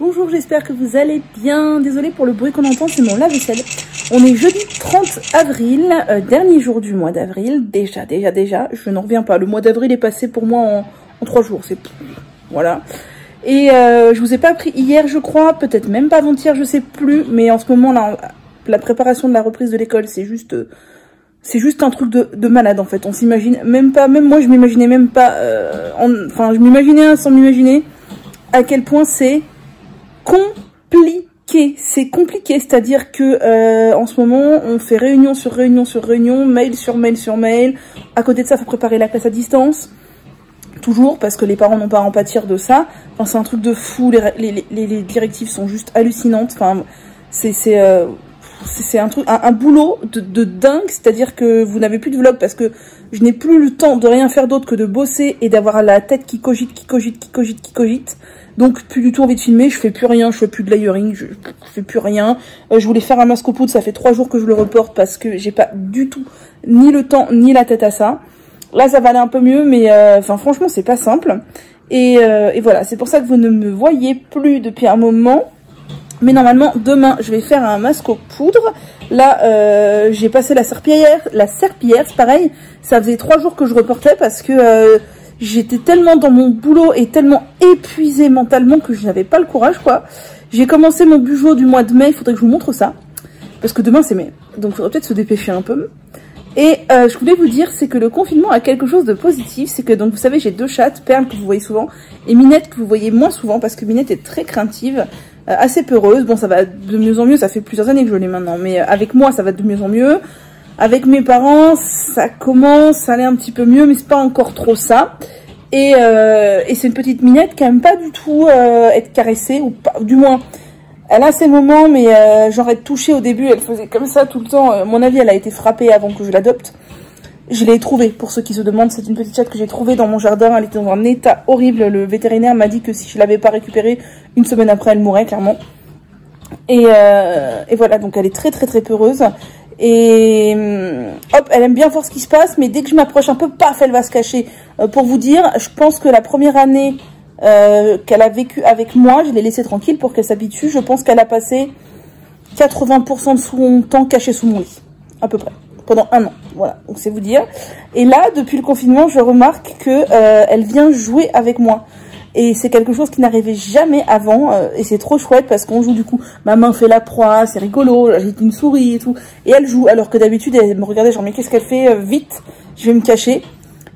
Bonjour, j'espère que vous allez bien. Désolée pour le bruit qu'on entend, c'est mon lave-vaisselle. On est jeudi 30 avril, dernier jour du mois d'avril. Déjà, je n'en reviens pas. Le mois d'avril est passé pour moi en 3 jours. C'est voilà. Et je vous ai pas pris hier, je crois, peut-être même pas avant-hier, je sais plus. Mais en ce moment, là, la préparation de la reprise de l'école, c'est juste un truc de malade en fait. On s'imagine même pas, même moi je m'imaginais même pas, enfin je m'imaginais sans m'imaginer à quel point c'est compliqué. C'est compliqué, c'est-à-dire que en ce moment on fait réunion sur réunion sur réunion, mail sur mail sur mail. À côté de ça, faut préparer la classe à distance. Toujours parce que les parents n'ont pas à en pâtir de ça. Enfin c'est un truc de fou, les directives sont juste hallucinantes. Enfin c'est un boulot de dingue, c'est-à-dire que vous n'avez plus de vlog parce que je n'ai plus le temps de rien faire d'autre que de bosser et d'avoir la tête qui cogite. Donc plus du tout envie de filmer, je fais plus rien, je fais plus de layering, je fais plus rien. Je voulais faire un masque au poudre, ça fait 3 jours que je le reporte parce que j'ai pas du tout ni le temps ni la tête à ça. Là ça va aller un peu mieux, mais enfin franchement c'est pas simple. Et voilà, c'est pour ça que vous ne me voyez plus depuis un moment. Mais normalement, demain, je vais faire un masque aux poudres. Là, j'ai passé la serpillière. La serpillière, c'est pareil. Ça faisait 3 jours que je reportais parce que j'étais tellement dans mon boulot et tellement épuisée mentalement que je n'avais pas le courage, quoi. J'ai commencé mon bugeot du mois de mai. Il faudrait que je vous montre ça. Parce que demain, c'est mai. Donc, il faudrait peut-être se dépêcher un peu. Et je voulais vous dire, c'est que le confinement a quelque chose de positif. C'est que, donc, vous savez, j'ai 2 chattes. Perle, que vous voyez souvent. Et Minette, que vous voyez moins souvent parce que Minette est très craintive. Assez peureuse, bon ça va de mieux en mieux, ça fait plusieurs années que je l'ai maintenant, mais avec moi ça va de mieux en mieux, avec mes parents ça commence à aller un petit peu mieux, mais c'est pas encore trop ça, et c'est une petite Minette qui aime pas du tout être caressée, ou pas, du moins, elle a ses moments, mais genre être touchée au début, elle faisait comme ça tout le temps, à mon avis elle a été frappée avant que je l'adopte. Je l'ai trouvée, pour ceux qui se demandent, c'est une petite chatte que j'ai trouvée dans mon jardin, elle était dans un état horrible, le vétérinaire m'a dit que si je l'avais pas récupérée, 1 semaine après elle mourrait clairement. Et voilà, donc elle est très peureuse, et hop, elle aime bien voir ce qui se passe, mais dès que je m'approche un peu, paf, elle va se cacher. Pour vous dire, je pense que la première année qu'elle a vécu avec moi, je l'ai laissée tranquille pour qu'elle s'habitue, je pense qu'elle a passé 80% de son temps caché sous mon lit, à peu près. Pendant 1 an, voilà, donc c'est vous dire. Et là, depuis le confinement, je remarque que elle vient jouer avec moi. Et c'est quelque chose qui n'arrivait jamais avant, et c'est trop chouette parce qu'on joue du coup. Ma main fait la proie, c'est rigolo, j'agite une souris et tout. Et elle joue, alors que d'habitude, elle me regardait genre, mais qu'est-ce qu'elle fait, vite, je vais me cacher.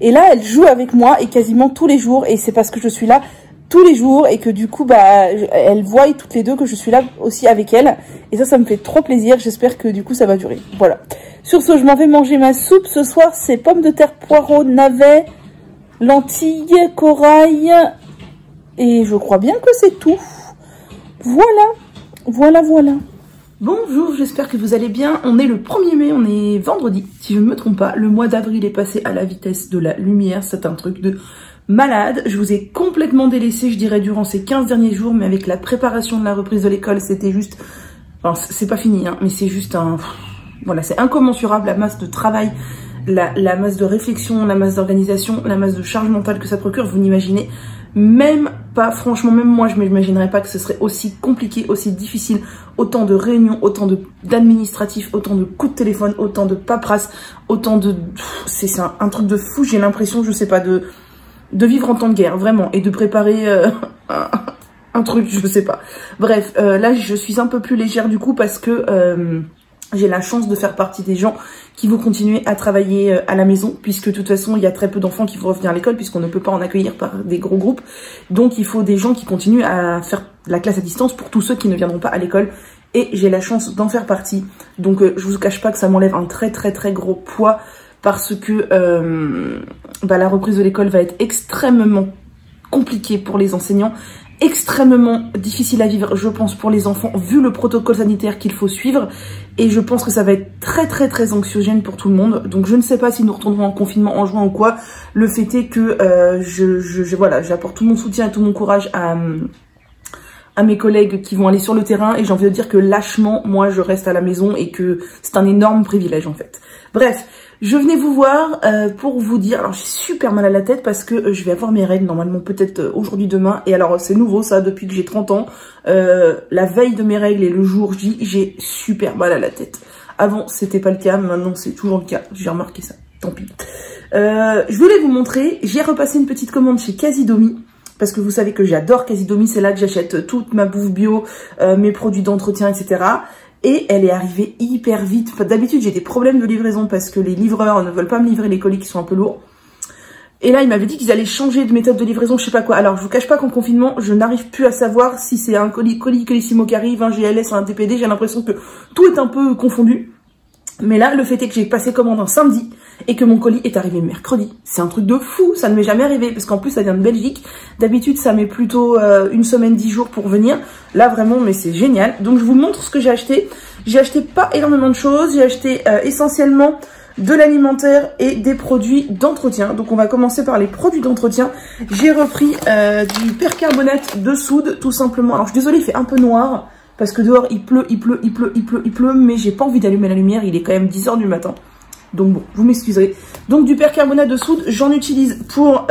Et là, elle joue avec moi, et quasiment tous les jours, et c'est parce que je suis là tous les jours, et que du coup, bah, elles voient toutes les deux que je suis là aussi avec elle. Et ça me fait trop plaisir, j'espère que du coup, ça va durer. Voilà. Sur ce, je m'en vais manger ma soupe. Ce soir, c'est pommes de terre, poireaux, navets, lentilles, corail. Et je crois bien que c'est tout. Voilà. Bonjour, j'espère que vous allez bien. On est le 1er mai, on est vendredi, si je ne me trompe pas. Le mois d'avril est passé à la vitesse de la lumière. C'est un truc de malade. Je vous ai complètement délaissé, je dirais, durant ces 15 derniers jours. Mais avec la préparation de la reprise de l'école, c'était juste... Enfin, c'est pas fini, hein, mais c'est juste un... Voilà, c'est incommensurable, la masse de travail, la masse de réflexion, la masse d'organisation, la masse de charge mentale que ça procure. Vous n'imaginez même pas, franchement, même moi, je ne m'imaginerais pas que ce serait aussi compliqué, aussi difficile. Autant de réunions, autant d'administratifs, autant de coups de téléphone, autant de paperasse, autant de... C'est un truc de fou, j'ai l'impression, je sais pas, de vivre en temps de guerre, vraiment, et de préparer un truc, je sais pas. Bref, là, je suis un peu plus légère du coup parce que... j'ai la chance de faire partie des gens qui vont continuer à travailler à la maison, puisque de toute façon, il y a très peu d'enfants qui vont revenir à l'école, puisqu'on ne peut pas en accueillir par des gros groupes. Donc, il faut des gens qui continuent à faire la classe à distance pour tous ceux qui ne viendront pas à l'école. Et j'ai la chance d'en faire partie. Donc, je vous cache pas que ça m'enlève un très gros poids, parce que bah, la reprise de l'école va être extrêmement compliquée pour les enseignants, extrêmement difficile à vivre, je pense, pour les enfants, vu le protocole sanitaire qu'il faut suivre. Et je pense que ça va être très anxiogène pour tout le monde. Donc je ne sais pas si nous retournerons en confinement en juin ou quoi. Le fait est que voilà, j'apporte tout mon soutien et tout mon courage à mes collègues qui vont aller sur le terrain. Et j'ai envie de dire que lâchement, moi, je reste à la maison et que c'est un énorme privilège en fait. Bref, Je venais vous voir pour vous dire, alors j'ai super mal à la tête parce que je vais avoir mes règles normalement peut-être aujourd'hui, demain. Et alors c'est nouveau ça depuis que j'ai 30 ans. La veille de mes règles et le jour J, j'ai super mal à la tête. Avant c'était pas le cas, maintenant c'est toujours le cas. J'ai remarqué ça, tant pis. Je voulais vous montrer, j'ai repassé une petite commande chez Casidomi. Parce que vous savez que j'adore Casidomi, c'est là que j'achète toute ma bouffe bio, mes produits d'entretien, etc. Et elle est arrivée hyper vite. Enfin, d'habitude, j'ai des problèmes de livraison parce que les livreurs ne veulent pas me livrer les colis qui sont un peu lourds. Et là, ils m'avaient dit qu'ils allaient changer de méthode de livraison, je sais pas quoi. Alors, je vous cache pas qu'en confinement, je n'arrive plus à savoir si c'est un colis Colissimo qui arrive, un GLS, un DPD. J'ai l'impression que tout est un peu confondu. Mais là, le fait est que j'ai passé commande un samedi et que mon colis est arrivé mercredi. C'est un truc de fou, ça ne m'est jamais arrivé parce qu'en plus ça vient de Belgique. D'habitude ça met plutôt une semaine, 10 jours pour venir. Là vraiment, mais c'est génial. Donc je vous montre ce que j'ai acheté. J'ai acheté pas énormément de choses, j'ai acheté essentiellement de l'alimentaire et des produits d'entretien. Donc on va commencer par les produits d'entretien. J'ai repris du percarbonate de soude tout simplement. Alors je suis désolée, il fait un peu noir. Parce que dehors, il pleut, mais j'ai pas envie d'allumer la lumière, il est quand même 10 h du matin. Donc bon, vous m'excuserez. Donc du percarbonate de soude, j'en utilise pour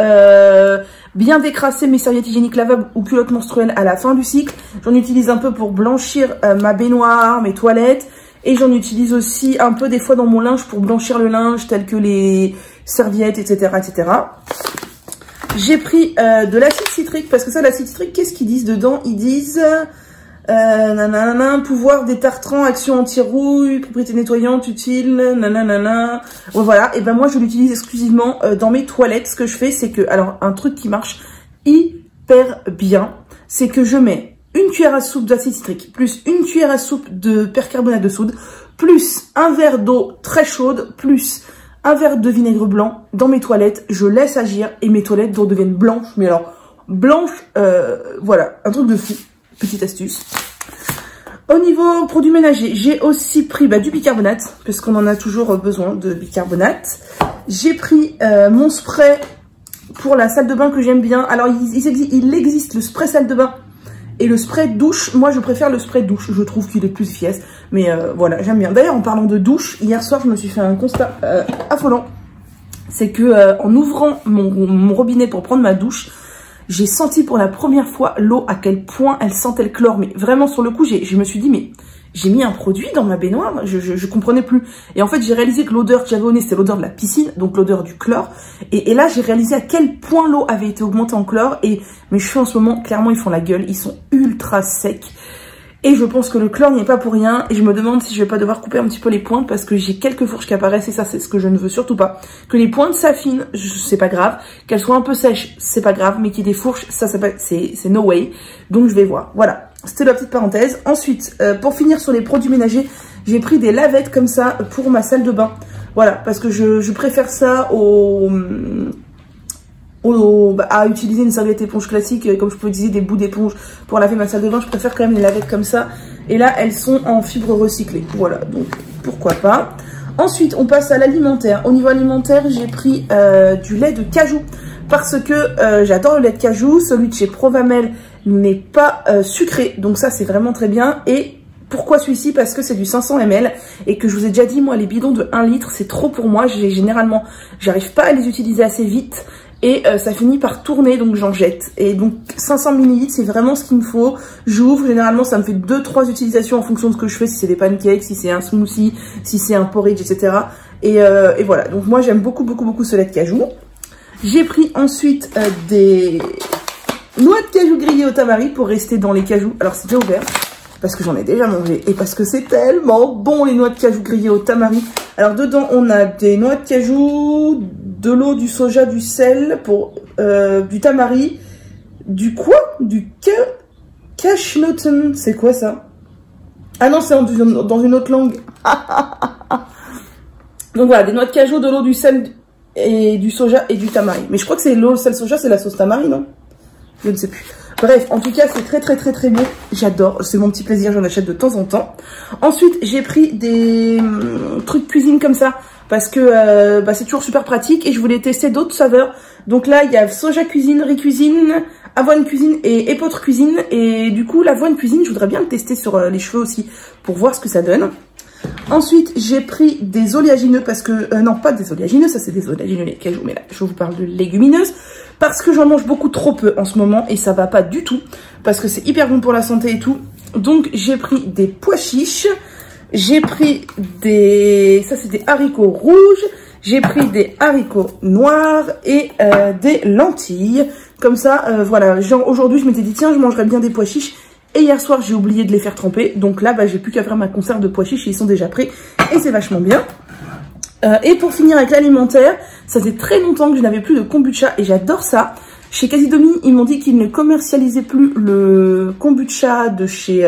bien décrasser mes serviettes hygiéniques lavables ou culottes menstruelles à la fin du cycle. J'en utilise un peu pour blanchir ma baignoire, mes toilettes. Et j'en utilise aussi un peu des fois dans mon linge pour blanchir le linge, tel que les serviettes, etc. etc. J'ai pris de l'acide citrique, parce que ça, l'acide citrique, qu'est-ce qu'ils disent dedans? Ils disent... pouvoir détartrant, action anti-rouille, propriété nettoyante, utile, nanana. Ouais, voilà, et ben moi je l'utilise exclusivement dans mes toilettes. Ce que je fais, c'est que, alors un truc qui marche hyper bien, c'est que je mets une cuillère à soupe d'acide citrique, plus une cuillère à soupe de percarbonate de soude, plus un verre d'eau très chaude, plus un verre de vinaigre blanc dans mes toilettes. Je laisse agir et mes toilettes deviennent blanches, mais alors blanches, voilà, un truc de fou. Petite astuce. Au niveau produits ménagers, j'ai aussi pris du bicarbonate, parce qu'on en a toujours besoin de bicarbonate. J'ai pris mon spray pour la salle de bain que j'aime bien. Alors, il existe le spray salle de bain et le spray douche. Moi, je préfère le spray douche. Je trouve qu'il est plus efficace. Mais voilà, j'aime bien. D'ailleurs, en parlant de douche, hier soir, je me suis fait un constat affolant. C'est que en ouvrant mon robinet pour prendre ma douche, j'ai senti pour la première fois l'eau, à quel point elle sentait le chlore. Mais vraiment, sur le coup, je me suis dit, mais j'ai mis un produit dans ma baignoire, je comprenais plus. Et en fait, j'ai réalisé que l'odeur que j'avais au nez, c'était l'odeur de la piscine, donc l'odeur du chlore. Et là, j'ai réalisé à quel point l'eau avait été augmentée en chlore. Et mes cheveux, en ce moment, clairement, ils font la gueule. Ils sont ultra secs. Et je pense que le chlore n'y est pas pour rien. Et je me demande si je vais pas devoir couper un petit peu les pointes parce que j'ai quelques fourches qui apparaissent et ça, c'est ce que je ne veux surtout pas. Que les pointes s'affinent, c'est pas grave. Qu'elles soient un peu sèches, c'est pas grave. Mais qu'il y ait des fourches, ça, c'est no way. Donc, je vais voir. Voilà. C'était la petite parenthèse. Ensuite, pour finir sur les produits ménagers, j'ai pris des lavettes comme ça pour ma salle de bain. Voilà. Parce que je préfère ça à utiliser une serviette éponge classique, comme je peux utiliser des bouts d'éponge pour laver ma salle de bain. Je préfère quand même les lavettes comme ça. Et là, elles sont en fibre recyclée. Voilà, donc pourquoi pas. Ensuite, on passe à l'alimentaire. Au niveau alimentaire, j'ai pris du lait de cajou. Parce que j'adore le lait de cajou. Celui de chez Provamel n'est pas sucré. Donc ça, c'est vraiment très bien. Et pourquoi celui-ci? Parce que c'est du 500 ml. Et que je vous ai déjà dit, moi, les bidons de 1 litre, c'est trop pour moi. Généralement, j'arrive pas à les utiliser assez vite. Et ça finit par tourner, donc j'en jette. Et donc 500 ml, c'est vraiment ce qu'il me faut. J'ouvre, généralement ça me fait 2-3 utilisations en fonction de ce que je fais, si c'est des pancakes, si c'est un smoothie, si c'est un porridge, etc. Et voilà, donc moi j'aime beaucoup ce lait de cajou. J'ai pris ensuite des noix de cajou grillées au tamari pour rester dans les cajous. Alors c'est déjà ouvert, parce que j'en ai déjà mangé. Et parce que c'est tellement bon les noix de cajou grillées au tamari. Alors dedans on a des noix de cajou, de l'eau, du soja, du sel, pour du tamari, du quoi? Du cashnoten. C'est quoi ça? Ah non, c'est dans une autre langue. Donc voilà, des noix de cajou, de l'eau, du sel et du soja et du tamari. Mais je crois que c'est l'eau, le sel, soja, c'est la sauce tamari, non? Je ne sais plus. Bref, en tout cas, c'est très bon. J'adore, c'est mon petit plaisir, j'en achète de temps en temps. Ensuite, j'ai pris des trucs cuisine comme ça. Parce que c'est toujours super pratique et je voulais tester d'autres saveurs. Donc là, il y a soja cuisine, riz cuisine, avoine cuisine et épeautre cuisine. Et du coup, l'avoine cuisine, je voudrais bien le tester sur les cheveux aussi pour voir ce que ça donne. Ensuite, j'ai pris des oléagineux parce que... non, pas des oléagineux, ça c'est des oléagineux les cajou, mais là, je vous parle de légumineuses. Parce que j'en mange beaucoup trop peu en ce moment et ça va pas du tout. Parce que c'est hyper bon pour la santé et tout. Donc, j'ai pris des pois chiches. J'ai pris des... ça c'est des haricots rouges. J'ai pris des haricots noirs et des lentilles. Comme ça, voilà. Genre, aujourd'hui, je m'étais dit, tiens, je mangerais bien des pois chiches. Et hier soir, j'ai oublié de les faire tremper. Donc là, bah, j'ai plus qu'à faire ma conserve de pois chiches. Ils sont déjà prêts. Et c'est vachement bien. Et pour finir avec l'alimentaire, ça fait très longtemps que je n'avais plus de kombucha. Et j'adore ça. Chez Casidomi, ils m'ont dit qu'ils ne commercialisaient plus le kombucha de chez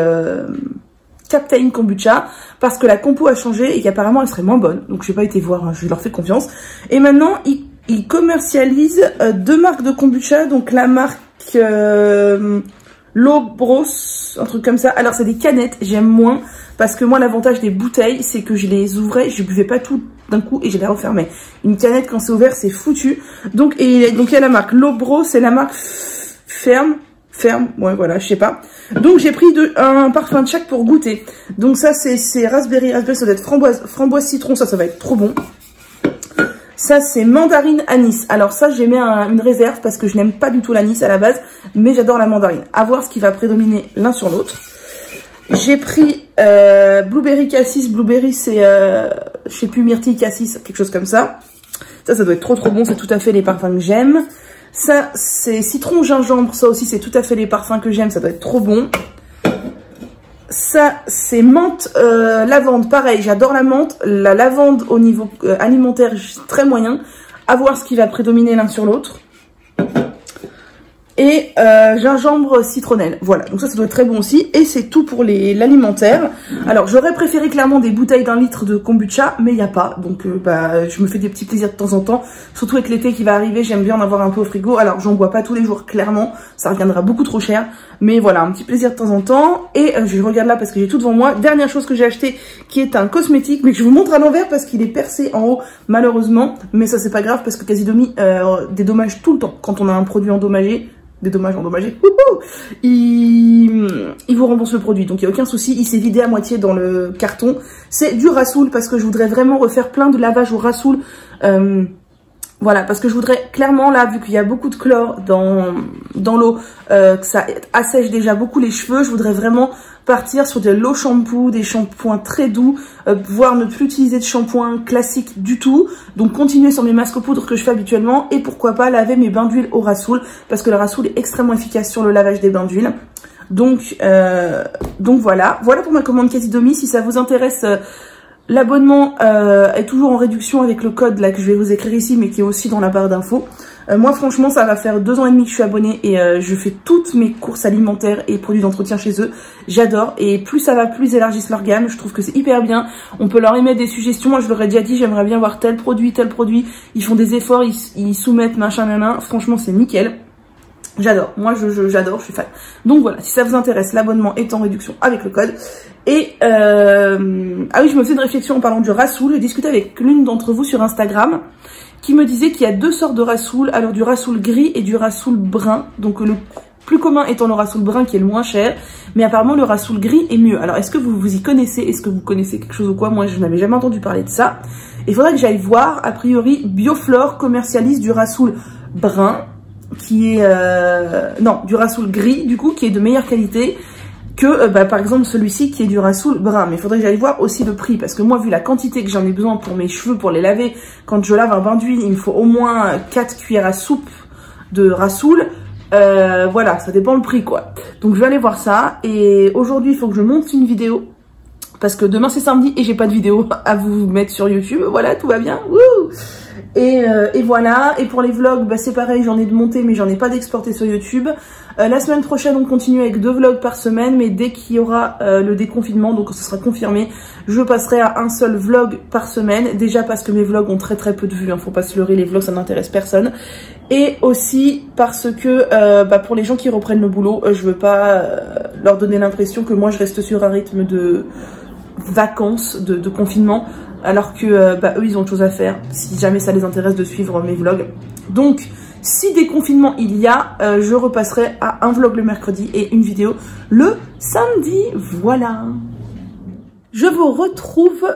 Captain Kombucha. Parce que la compo a changé et qu'apparemment, elle serait moins bonne. Donc, je n'ai pas été voir. Hein, je leur fais confiance. Et maintenant, ils commercialisent deux marques de kombucha. Donc, la marque... Lobros, un truc comme ça. Alors c'est des canettes, j'aime moins parce que moi l'avantage des bouteilles c'est que je les ouvrais, je buvais pas tout d'un coup et je les refermais. Une canette quand c'est ouvert c'est foutu. Donc il y a la marque Lobros, c'est la marque ferme, ouais voilà, je sais pas. Donc j'ai pris un parfum de chaque pour goûter. Donc ça c'est raspberry, ça doit être framboise citron, ça va être trop bon. Ça, c'est mandarine anis. Alors ça, j'ai mis une réserve parce que je n'aime pas du tout l'anis à la base, mais j'adore la mandarine. À voir ce qui va prédominer l'un sur l'autre. J'ai pris blueberry cassis. Blueberry, c'est, je sais plus, myrtille cassis, quelque chose comme ça. Ça doit être trop bon. C'est tout à fait les parfums que j'aime. Ça, c'est citron gingembre. Ça aussi, c'est tout à fait les parfums que j'aime. Ça doit être trop bon. Ça, c'est menthe lavande. Pareil, j'adore la menthe. La lavande au niveau alimentaire, très moyen. À voir ce qui va prédominer l'un sur l'autre. Et gingembre citronnelle. Voilà, donc ça doit être très bon aussi. Et c'est tout pour l'alimentaire. Alors, j'aurais préféré clairement des bouteilles d'1 litre de kombucha, mais il n'y a pas. Donc, bah, je me fais des petits plaisirs de temps en temps. Surtout avec l'été qui va arriver, j'aime bien en avoir un peu au frigo. Alors, j'en bois pas tous les jours, clairement. Ça reviendra beaucoup trop cher. Mais voilà, un petit plaisir de temps en temps. Et je regarde là parce que j'ai tout devant moi. Dernière chose que j'ai acheté, qui est un cosmétique, mais que je vous montre à l'envers parce qu'il est percé en haut, malheureusement. Mais ça, c'est pas grave parce que Casidomi dédommage tout le temps quand on a un produit endommagé. Des dommages endommagés, il vous rembourse le produit, donc il n'y a aucun souci. Il s'est vidé à moitié dans le carton. C'est du Rasoul parce que je voudrais vraiment refaire plein de lavages au Rasoul. Voilà, parce que je voudrais clairement là, vu qu'il y a beaucoup de chlore dans l'eau, que ça assèche déjà beaucoup les cheveux, je voudrais vraiment partir sur de l'eau shampoo, des shampoings très doux, voire ne plus utiliser de shampoing classique du tout. Donc continuer sur mes masques aux poudres que je fais habituellement et pourquoi pas laver mes bains d'huile au Rasoul parce que le Rasoul est extrêmement efficace sur le lavage des bains d'huile. Donc voilà pour ma commande Casidomi. Si ça vous intéresse, l'abonnement est toujours en réduction avec le code là que je vais vous écrire ici mais qui est aussi dans la barre d'infos. Moi franchement ça va faire 2 ans et demi que je suis abonnée et je fais toutes mes courses alimentaires et produits d'entretien chez eux. J'adore et plus ça va, plus ils élargissent leur gamme. Je trouve que c'est hyper bien. On peut leur émettre des suggestions. Moi je leur ai déjà dit j'aimerais bien voir tel produit. Ils font des efforts, ils soumettent machin nanan. Franchement c'est nickel. J'adore, moi j'adore, je suis fan. Donc voilà, si ça vous intéresse, l'abonnement est en réduction avec le code. Et ah oui, je me faisais une réflexion en parlant du Rasoul. J'ai discuté avec l'une d'entre vous sur Instagram qui me disait qu'il y a 2 sortes de Rasoul. Alors du Rasoul gris et du Rasoul brun. Donc le plus commun étant le Rasoul brun qui est le moins cher. Mais apparemment le Rasoul gris est mieux. Alors est-ce que vous y connaissez? Est-ce que vous connaissez quelque chose ou quoi? Moi je n'avais jamais entendu parler de ça. Il faudrait que j'aille voir. A priori Bioflore commercialise du Rasoul brun qui est non, du Rasoul gris du coup qui est de meilleure qualité que par exemple celui-ci qui est du Rasoul brun. Mais il faudrait que j'aille voir aussi le prix parce que moi vu la quantité que j'en ai besoin pour mes cheveux, pour les laver, quand je lave un bain d'huile il me faut au moins 4 cuillères à soupe de Rasoul. Voilà, ça dépend le prix quoi. Donc je vais aller voir ça et aujourd'hui il faut que je monte une vidéo parce que demain c'est samedi et j'ai pas de vidéo à vous mettre sur YouTube. Voilà, tout va bien. Wouh! Et voilà, et pour les vlogs, bah c'est pareil, j'en ai de monter mais j'en ai pas d'exporter sur YouTube. La semaine prochaine, on continue avec 2 vlogs par semaine, mais dès qu'il y aura le déconfinement, donc ce sera confirmé, je passerai à un seul vlog par semaine. Déjà parce que mes vlogs ont très peu de vues, hein, faut pas se leurrer, les vlogs ça n'intéresse personne. Et aussi parce que pour les gens qui reprennent le boulot, je veux pas leur donner l'impression que moi je reste sur un rythme de vacances, de confinement, alors que eux ils ont autre chose à faire si jamais ça les intéresse de suivre mes vlogs. Donc si déconfinement il y a, je repasserai à un vlog le mercredi et une vidéo le samedi. Voilà. Je vous retrouve,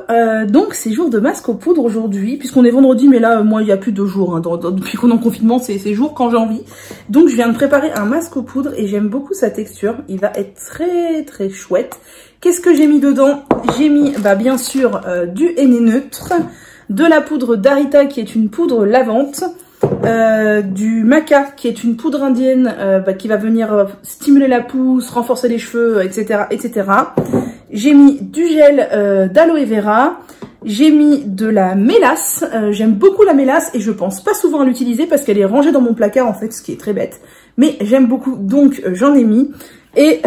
donc c'est jour de masque aux poudres aujourd'hui, puisqu'on est vendredi, mais là, moi, il n'y a plus de jours, hein, depuis qu'on est en confinement, c'est jour quand j'ai envie. Donc je viens de préparer un masque aux poudres et j'aime beaucoup sa texture, il va être très très chouette. Qu'est-ce que j'ai mis dedans? J'ai mis, bien sûr, du henné neutre, de la poudre d'Arita qui est une poudre lavante, du maca qui est une poudre indienne qui va venir stimuler la pousse, renforcer les cheveux, etc. etc. J'ai mis du gel d'aloe vera, j'ai mis de la mélasse, j'aime beaucoup la mélasse et je pense pas souvent à l'utiliser parce qu'elle est rangée dans mon placard en fait, ce qui est très bête. Mais j'aime beaucoup, donc j'en ai mis. Et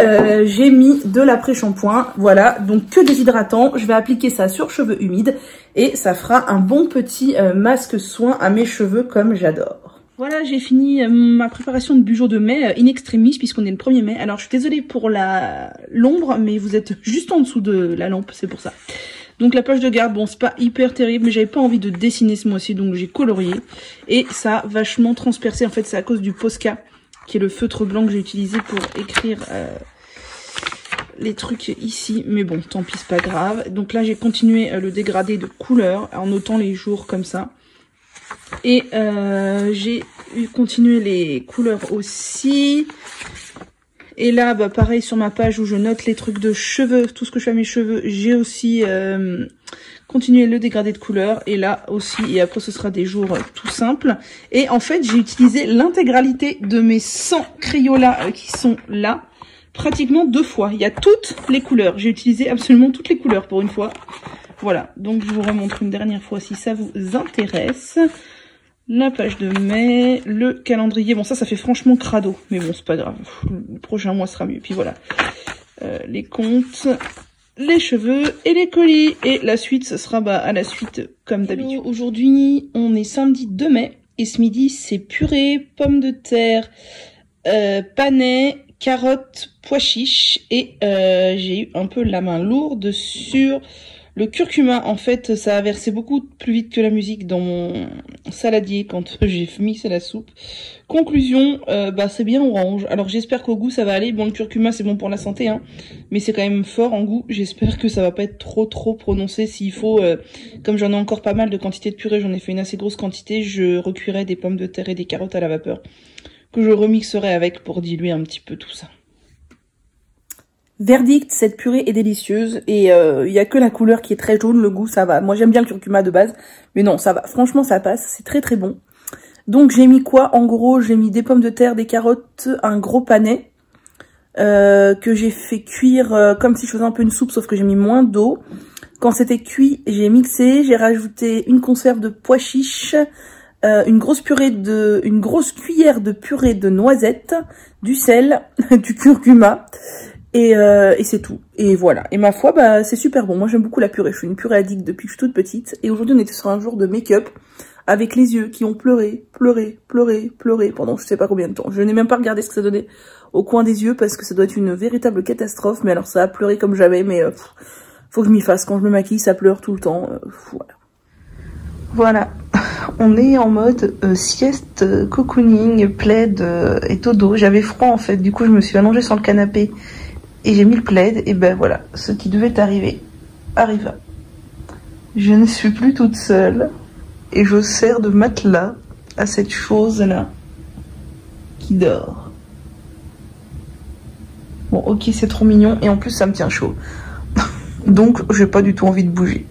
j'ai mis de l'après-shampoing, voilà, donc que des hydratants. Je vais appliquer ça sur cheveux humides et ça fera un bon petit masque soin à mes cheveux comme j'adore. Voilà, j'ai fini ma préparation de bugeot de mai in extremis puisqu'on est le 1er mai. Alors je suis désolée pour l'ombre, mais vous êtes juste en dessous de la lampe, c'est pour ça. Donc la poche de garde, bon c'est pas hyper terrible, mais j'avais pas envie de dessiner ce mois-ci, donc j'ai colorié. Et ça a vachement transpercé, en fait c'est à cause du Posca, qui est le feutre blanc que j'ai utilisé pour écrire les trucs ici. Mais bon, tant pis, c'est pas grave. Donc là, j'ai continué le dégradé de couleurs en notant les jours comme ça. Et j'ai continué les couleurs aussi. Et là, pareil, sur ma page où je note les trucs de cheveux, tout ce que je fais à mes cheveux, j'ai aussi continué le dégradé de couleurs. Et là aussi, et après ce sera des jours tout simples. Et en fait, j'ai utilisé l'intégralité de mes 100 Crayolas qui sont là, pratiquement 2 fois. Il y a toutes les couleurs. J'ai utilisé absolument toutes les couleurs pour une fois. Voilà, donc je vous remontre une dernière fois si ça vous intéresse. La page de mai, le calendrier. Bon, ça fait franchement crado. Mais bon, c'est pas grave. Le prochain mois sera mieux. Puis voilà. Les comptes, les cheveux et les colis. Et la suite, ce sera à la suite, comme d'habitude. Aujourd'hui, on est samedi 2 mai. Et ce midi, c'est purée, pommes de terre, panais, carottes, pois chiches. Et j'ai eu un peu la main lourde sur le curcuma. En fait, ça a versé beaucoup plus vite que la musique dans mon saladier quand j'ai mixé la soupe. Conclusion, c'est bien orange. Alors j'espère qu'au goût ça va aller. Bon, le curcuma c'est bon pour la santé, hein, mais c'est quand même fort en goût. J'espère que ça va pas être trop prononcé. S'il faut, comme j'en ai encore pas mal de quantité de purée, j'en ai fait une assez grosse quantité, je recuirai des pommes de terre et des carottes à la vapeur que je remixerai avec pour diluer un petit peu tout ça. Verdict, cette purée est délicieuse et il y a que la couleur qui est très jaune, le goût ça va. Moi j'aime bien le curcuma de base, mais non ça va, franchement ça passe, c'est très bon. Donc j'ai mis quoi? En gros j'ai mis des pommes de terre, des carottes, un gros panais que j'ai fait cuire comme si je faisais un peu une soupe sauf que j'ai mis moins d'eau. Quand c'était cuit j'ai mixé, j'ai rajouté une conserve de pois chiches, une grosse cuillère de purée de noisettes, du sel, du curcuma. Et c'est tout. Et voilà. Et ma foi, c'est super bon. Moi, j'aime beaucoup la purée. Je suis une purée addict depuis que je suis toute petite. Et aujourd'hui, on était sur un jour de make-up avec les yeux qui ont pleuré pendant je sais pas combien de temps. Je n'ai même pas regardé ce que ça donnait au coin des yeux parce que ça doit être une véritable catastrophe. Mais alors, ça a pleuré comme jamais. Mais faut que je m'y fasse. Quand je me maquille, ça pleure tout le temps. Voilà. Voilà. On est en mode sieste, cocooning, plaid et dodo. J'avais froid en fait. Du coup, je me suis allongée sur le canapé. Et j'ai mis le plaid, et voilà, ce qui devait arriver, arriva. Je ne suis plus toute seule, et je sers de matelas à cette chose-là, qui dort. Bon, ok, c'est trop mignon, et en plus ça me tient chaud. Donc, j'ai pas du tout envie de bouger.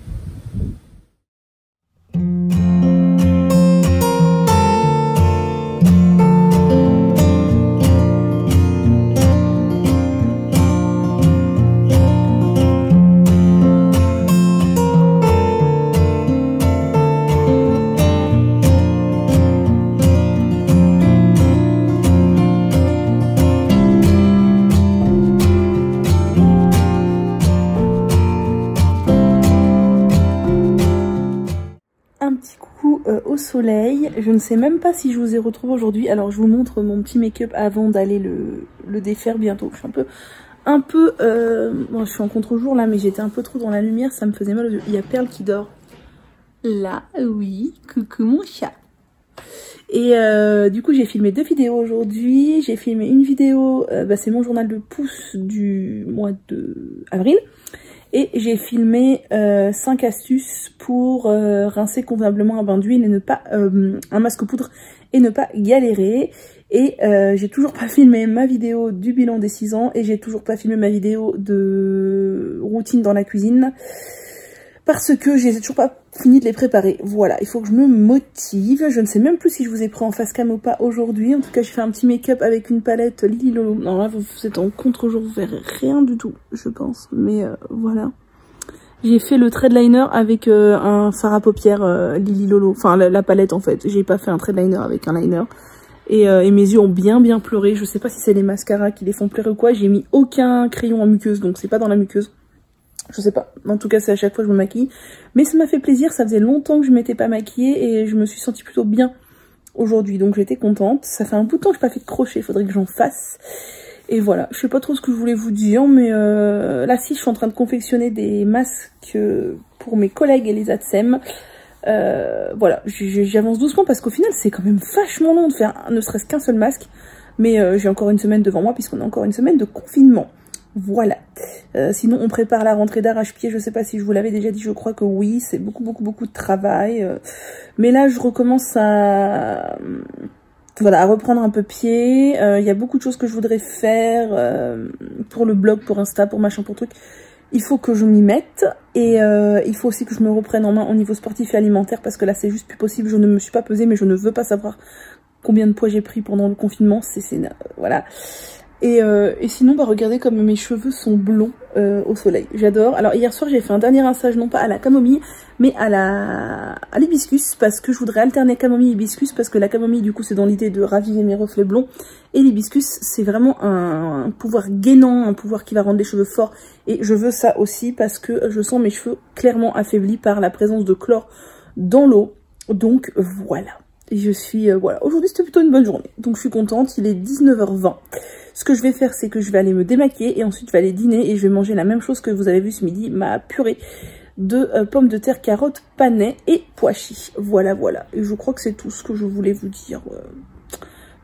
Au soleil, je ne sais même pas si je vous ai retrouvé aujourd'hui. Alors je vous montre mon petit make-up avant d'aller le défaire bientôt. Je suis un peu bon, je suis en contre-jour là, mais j'étais un peu trop dans la lumière, ça me faisait mal aux yeux. Il y a Perle qui dort là, oui, coucou mon chat. Et du coup j'ai filmé 2 vidéos aujourd'hui. J'ai filmé une vidéo, c'est mon journal de pouce du mois de avril. Et j'ai filmé 5 astuces pour rincer convenablement un bain d'huile et ne pas un masque poudre et ne pas galérer. Et j'ai toujours pas filmé ma vidéo du bilan des 6 ans et j'ai toujours pas filmé ma vidéo de routine dans la cuisine parce que j'ai toujours pas fini de les préparer. Voilà, il faut que je me motive. Je ne sais même plus si je vous ai pris en face cam ou pas aujourd'hui. En tout cas, j'ai fait un petit make-up avec une palette Lily Lolo. Non, là, vous êtes en contre-jour, vous verrez rien du tout, je pense. Mais voilà. J'ai fait le trait de liner avec un fard à paupières Lily Lolo. Enfin, la palette, en fait. J'ai pas fait un trait de liner avec un liner. Et mes yeux ont bien pleuré. Je sais pas si c'est les mascaras qui les font pleurer ou quoi. J'ai mis aucun crayon en muqueuse, donc c'est pas dans la muqueuse. Je sais pas, en tout cas c'est à chaque fois que je me maquille. Mais ça m'a fait plaisir, ça faisait longtemps que je m'étais pas maquillée et je me suis sentie plutôt bien aujourd'hui. Donc j'étais contente. Ça fait un bout de temps que je n'ai pas fait de crochet, il faudrait que j'en fasse. Et voilà, je sais pas trop ce que je voulais vous dire, mais là si je suis en train de confectionner des masques pour mes collègues et les ATSEM. Voilà, j'avance doucement parce qu'au final c'est quand même vachement long de faire ne serait-ce qu'un seul masque. Mais j'ai encore une semaine devant moi puisqu'on a encore une semaine de confinement. Voilà. Sinon on prépare la rentrée d'arrache-pied, je sais pas si je vous l'avais déjà dit, je crois que oui, c'est beaucoup de travail. Mais là je recommence à reprendre un peu pied. Il y a beaucoup de choses que je voudrais faire pour le blog, pour Insta, pour machin, pour truc. Il faut que je m'y mette et il faut aussi que je me reprenne en main au niveau sportif et alimentaire parce que là c'est juste plus possible. Je ne me suis pas pesée mais je ne veux pas savoir combien de poids j'ai pris pendant le confinement. Voilà. Et sinon, bah regardez comme mes cheveux sont blonds au soleil. J'adore. Alors hier soir, j'ai fait un dernier rinçage, non pas à la camomille, mais à l'hibiscus, parce que je voudrais alterner camomille et hibiscus, parce que la camomille, du coup, c'est dans l'idée de raviver mes reflets blonds. Et l'hibiscus, c'est vraiment un pouvoir gainant, un pouvoir qui va rendre les cheveux forts. Et je veux ça aussi, parce que je sens mes cheveux clairement affaiblis par la présence de chlore dans l'eau. Donc voilà. Et je suis... voilà. Aujourd'hui, c'était plutôt une bonne journée. Donc je suis contente. Il est 19h20. Ce que je vais faire, c'est que je vais aller me démaquiller et ensuite je vais aller dîner et je vais manger la même chose que vous avez vu ce midi, ma purée de pommes de terre, carottes, panais et pois chiches. Voilà, voilà. Et je crois que c'est tout ce que je voulais vous dire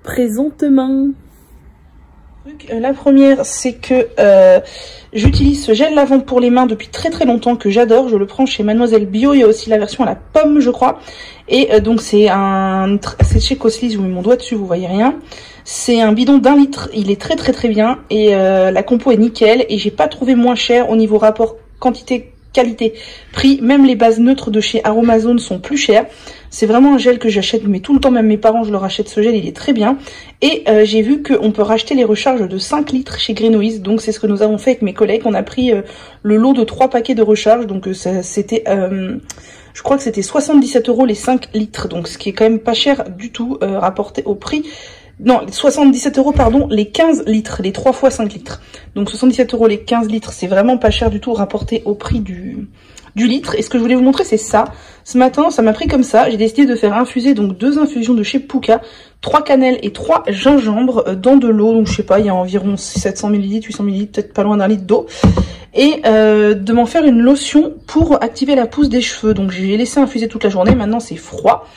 présentement. La première, c'est que j'utilise ce gel lavant pour les mains depuis très longtemps que j'adore. Je le prends chez Mademoiselle Bio. Il y a aussi la version à la pomme, je crois. Et donc c'est chez Cosly. Je vous mets mon doigt dessus, vous voyez rien. C'est un bidon d'1 litre. Il est très bien et la compo est nickel. Et j'ai pas trouvé moins cher au niveau rapport quantité qualité prix. Même les bases neutres de chez Aromazone sont plus chères. C'est vraiment un gel que j'achète, mais tout le temps, même mes parents, je leur achète ce gel, il est très bien. Et j'ai vu qu'on peut racheter les recharges de 5 litres chez Greenoise. Donc c'est ce que nous avons fait avec mes collègues. On a pris le lot de 3 paquets de recharge. Donc c'était, je crois que c'était 77 € les 5 litres. Donc ce qui est quand même pas cher du tout rapporté au prix. Non, 77 € pardon, les 15 litres, les 3 fois 5 litres. Donc 77 € les 15 litres, c'est vraiment pas cher du tout rapporté au prix du litre. Et ce que je voulais vous montrer, c'est ça. Ce matin, ça m'a pris comme ça. J'ai décidé de faire infuser donc 2 infusions de chez Puka, 3 cannelles et 3 gingembres dans de l'eau. Donc je sais pas, il y a environ 700 ml, 800 ml, peut-être pas loin d'1 litre d'eau. Et de m'en faire une lotion pour activer la pousse des cheveux. Donc j'ai laissé infuser toute la journée. Maintenant c'est froid.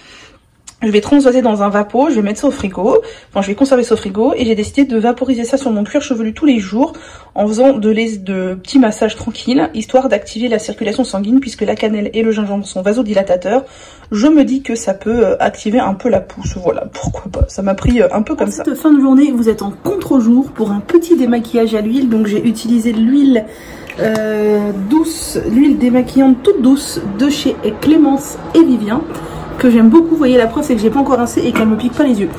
Je vais transvaser dans un vapeau, je vais mettre ça au frigo, enfin je vais conserver ça au frigo et j'ai décidé de vaporiser ça sur mon cuir chevelu tous les jours en faisant de petits massages tranquilles, histoire d'activer la circulation sanguine puisque la cannelle et le gingembre sont vasodilatateurs. Je me dis que ça peut activer un peu la pousse, voilà, pourquoi pas, ça m'a pris un peu comme ça. Cette fin de journée, vous êtes en contre-jour pour un petit démaquillage à l'huile, donc j'ai utilisé l'huile douce, l'huile démaquillante toute douce de chez Clémence et Vivien, que j'aime beaucoup. Vous voyez, la preuve c'est que j'ai pas encore rincé et qu'elle me pique pas les yeux.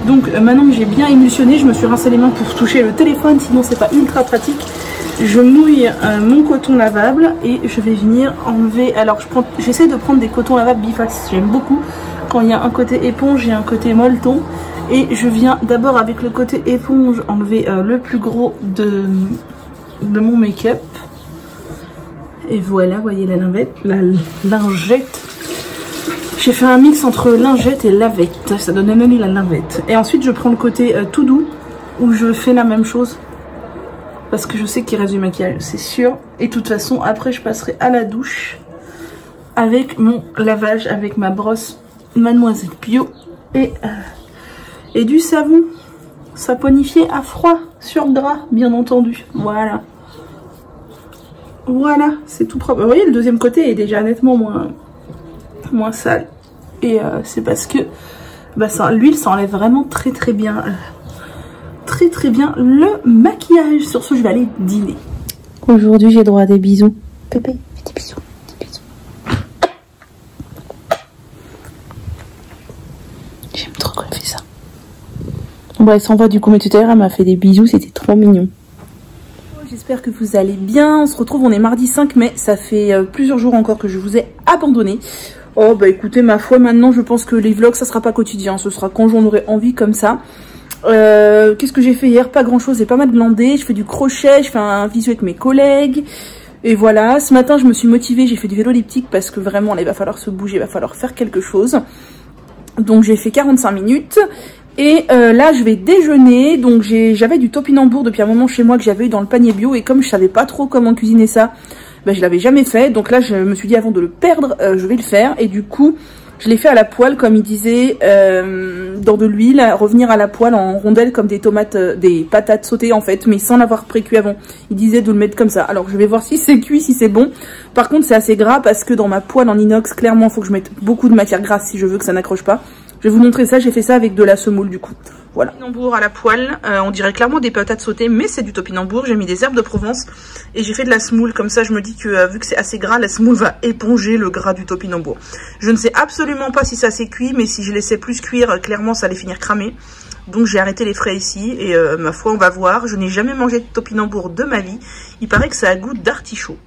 Donc maintenant que j'ai bien émulsionné, je me suis rincé les mains pour toucher le téléphone, sinon c'est pas ultra pratique. Je mouille mon coton lavable et je vais venir enlever. Alors j'essaie de prendre des cotons lavables bifax, j'aime beaucoup quand il y a un côté éponge et un côté molleton. Et je viens d'abord avec le côté éponge enlever le plus gros de mon make-up. Et voilà, vous voyez la lingette. J'ai fait un mix entre lingette et lavette, ça donne même la lavette. Et ensuite je prends le côté tout doux, où je fais la même chose. Parce que je sais qu'il reste du maquillage, c'est sûr. Et de toute façon, après je passerai à la douche avec mon lavage, avec ma brosse Mademoiselle Bio. Et du savon saponifié à froid sur le drap, bien entendu. Voilà. Voilà, c'est tout propre. Vous voyez, le deuxième côté est déjà nettement moins sale. Et c'est parce que bah, l'huile, ça enlève vraiment très bien le maquillage. Sur ce, je vais aller dîner. Aujourd'hui, j'ai droit à des bisous. Pépé, des bisous. J'aime trop quand elle fait ça. Bon, elle s'en va du coup, mais tout à l'heure, elle m'a fait des bisous, c'était trop mignon. J'espère que vous allez bien. On se retrouve, on est mardi 5 mai. Ça fait plusieurs jours encore que je vous ai abandonné. Oh bah écoutez, ma foi, maintenant je pense que les vlogs ça sera pas quotidien, ce sera quand j'en aurai envie comme ça. Qu'est-ce que j'ai fait hier? Pas grand chose, j'ai pas mal glandé, je fais du crochet, je fais un visio avec mes collègues. Et voilà, ce matin je me suis motivée, j'ai fait du vélo elliptique parce que vraiment là, il va falloir se bouger, il va falloir faire quelque chose. Donc j'ai fait 45 minutes. Et là je vais déjeuner, donc j'avais du topinambour depuis un moment chez moi que j'avais eu dans le panier bio. Et comme je savais pas trop comment cuisiner ça, ben, je l'avais jamais fait, donc là je me suis dit avant de le perdre, je vais le faire. Et du coup je l'ai fait à la poêle comme il disait, dans de l'huile, revenir à la poêle en rondelles comme des tomates, des patates sautées en fait, mais sans l'avoir pré-cuit avant. Il disait de le mettre comme ça, alors je vais voir si c'est cuit, si c'est bon. Par contre c'est assez gras parce que dans ma poêle en inox, clairement il faut que je mette beaucoup de matière grasse si je veux que ça n'accroche pas. Je vais vous montrer ça, j'ai fait ça avec de la semoule du coup. Voilà. Topinambour à la poêle, on dirait clairement des patates sautées, mais c'est du topinambour. J'ai mis des herbes de Provence et j'ai fait de la semoule. Comme ça, je me dis que vu que c'est assez gras, la semoule va éponger le gras du topinambour. Je ne sais absolument pas si ça s'est cuit, mais si je laissais plus cuire, clairement, ça allait finir cramé. Donc j'ai arrêté les frais ici et ma foi, on va voir. Je n'ai jamais mangé de topinambour de ma vie. Il paraît que ça a goût d'artichaut.